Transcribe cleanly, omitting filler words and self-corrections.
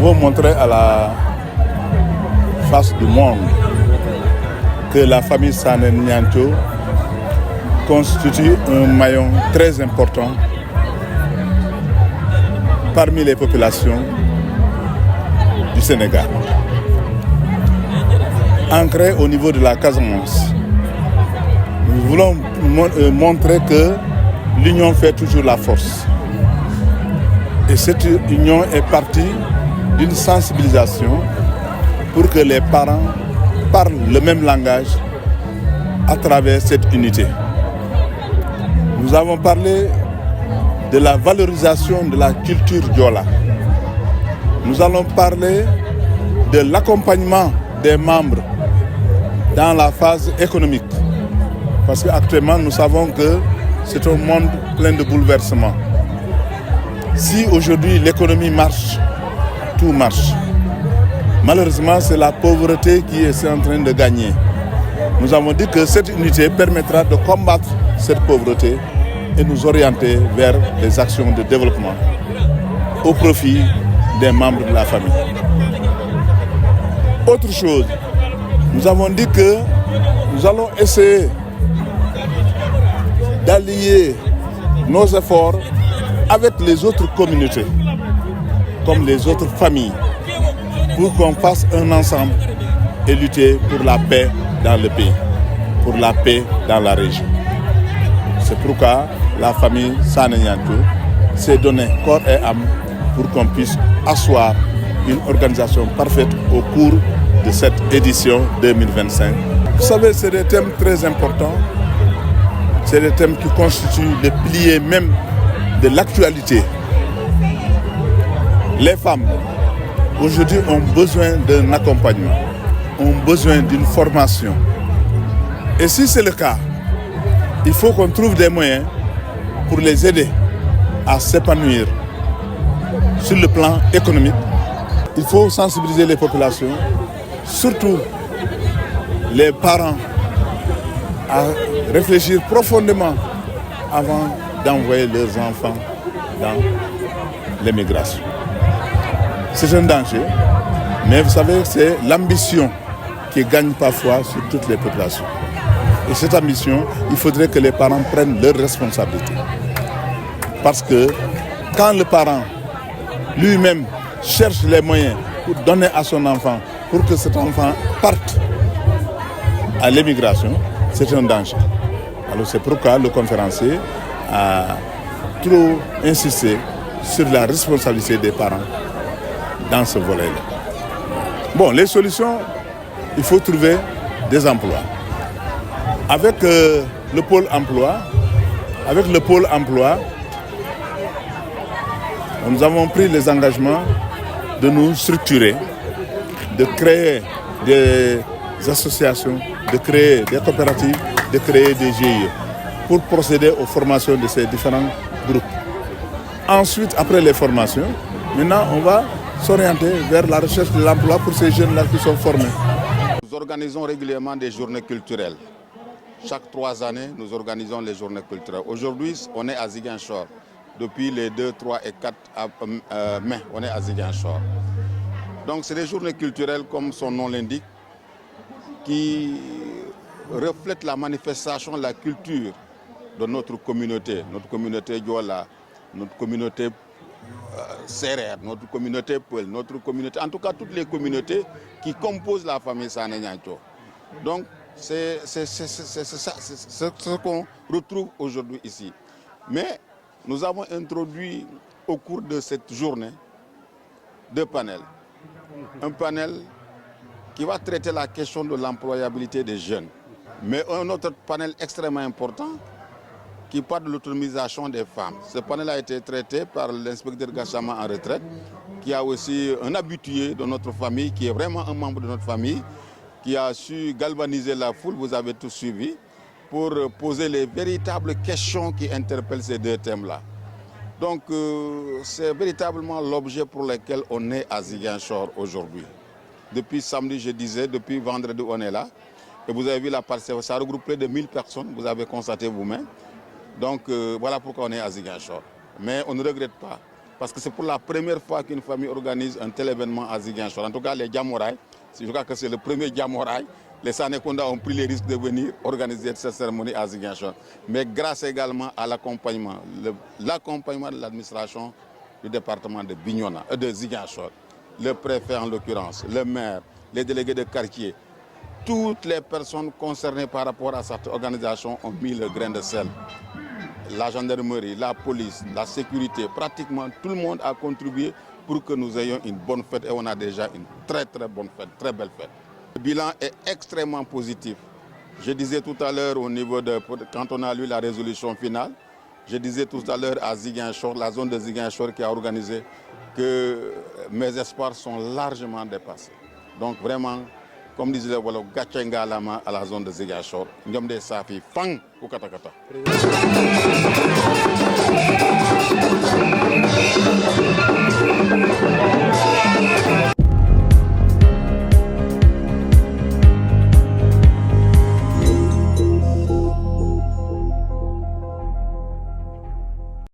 avons montré à la face du monde que la famille Sané Niancho constitue un maillon très important parmi les populations du Sénégal. Ancré au niveau de la Casamance, nous voulons montrer que l'union fait toujours la force. Et cette union est partie d'une sensibilisation pour que les parents parlent le même langage à travers cette unité. Nous avons parlé de la valorisation de la culture Diola. Nous allons parler de l'accompagnement des membres dans la phase économique. Parce qu'actuellement, nous savons que c'est un monde plein de bouleversements. Si aujourd'hui l'économie marche, tout marche. Malheureusement, c'est la pauvreté qui est en train de gagner. Nous avons dit que cette unité permettra de combattre cette pauvreté et nous orienter vers des actions de développement au profit des membres de la famille. Autre chose, nous avons dit que nous allons essayer d'allier nos efforts avec les autres communautés, comme les autres familles, pour qu'on fasse un ensemble et lutter pour la paix dans le pays, pour la paix dans la région. C'est pourquoi la famille Sané Niancho s'est donné corps et âme pour qu'on puisse asseoir une organisation parfaite au cours de cette édition 2025. Vous savez, c'est des thèmes très importants. C'est des thèmes qui constituent les piliers même de l'actualité. Les femmes, aujourd'hui, ont besoin d'un accompagnement, ont besoin d'une formation. Et si c'est le cas, il faut qu'on trouve des moyens pour les aider à s'épanouir sur le plan économique. Il faut sensibiliser les populations, surtout les parents, à réfléchir profondément avant d'envoyer leurs enfants dans l'émigration. C'est un danger, mais vous savez, c'est l'ambition qui gagne parfois sur toutes les populations. Et cette ambition, il faudrait que les parents prennent leurs responsabilités. Parce que quand le parent lui-même cherche les moyens pour donner à son enfant, pour que cet enfant parte à l'émigration, c'est un danger. Alors c'est pourquoi le conférencier a trop insisté sur la responsabilité des parents dans ce volet-là. Bon, les solutions, il faut trouver des emplois. Avec le pôle emploi, nous avons pris les engagements de nous structurer, de créer des associations, de créer des coopératives, de créer des GIE pour procéder aux formations de ces différents groupes. Ensuite, après les formations, maintenant on va s'orienter vers la recherche de l'emploi pour ces jeunes-là qui sont formés. Nous organisons régulièrement des journées culturelles. Chaque 3 années, nous organisons les journées culturelles. Aujourd'hui, on est à Ziguinchor. Depuis les 2, 3 et 4 mai, on est à Ziguinchor. Donc c'est des journées culturelles, comme son nom l'indique, qui reflètent la manifestation de la culture de notre communauté Diola, notre communauté Sérère, notre communauté Peul, notre communauté, en tout cas toutes les communautés qui composent la famille Sané Niancho. Donc c'est ce qu'on retrouve aujourd'hui ici. Mais nous avons introduit au cours de cette journée 2 panels. Un panel qui va traiter la question de l'employabilité des jeunes. Mais un autre panel extrêmement important qui parle de l'autonomisation des femmes. Ce panel a été traité par l'inspecteur Gassama en retraite, qui a aussi un habitué de notre famille, qui est vraiment un membre de notre famille, qui a su galvaniser la foule, vous avez tous suivi, pour poser les véritables questions qui interpellent ces 2 thèmes-là. Donc c'est véritablement l'objet pour lequel on est à Ziguinchor aujourd'hui. Depuis samedi, je disais, depuis vendredi, on est là. Et vous avez vu la parcelle, ça regroupe près de 1000 personnes, vous avez constaté vous-même. Donc voilà pourquoi on est à Ziguinchor. Mais on ne regrette pas. parce que c'est pour la première fois qu'une famille organise un tel événement à Ziguinchor. En tout cas, les Djamouraï, je crois que c'est le premier Djamouraï. Les Sanekonda ont pris les risques de venir organiser cette cérémonie à Ziguinchor. Mais grâce également à l'accompagnement de l'administration du département de Bignona, de Ziguinchor, le préfet en l'occurrence, le maire, les délégués de quartier, toutes les personnes concernées par rapport à cette organisation ont mis le grain de sel. La gendarmerie, la police, la sécurité, pratiquement tout le monde a contribué pour que nous ayons une bonne fête et on a déjà une très bonne fête, très belle fête. Le bilan est extrêmement positif. Je disais tout à l'heure au niveau de, quand on a lu la résolution finale, je disais tout à l'heure à Ziguinchor, la zone de Ziguinchor qui a organisé, que mes espoirs sont largement dépassés. Donc vraiment, comme disait le Wolof, Gatchenga Lama à la zone de Ziguinchor, Nyomde Safi, Fang ou Katakata.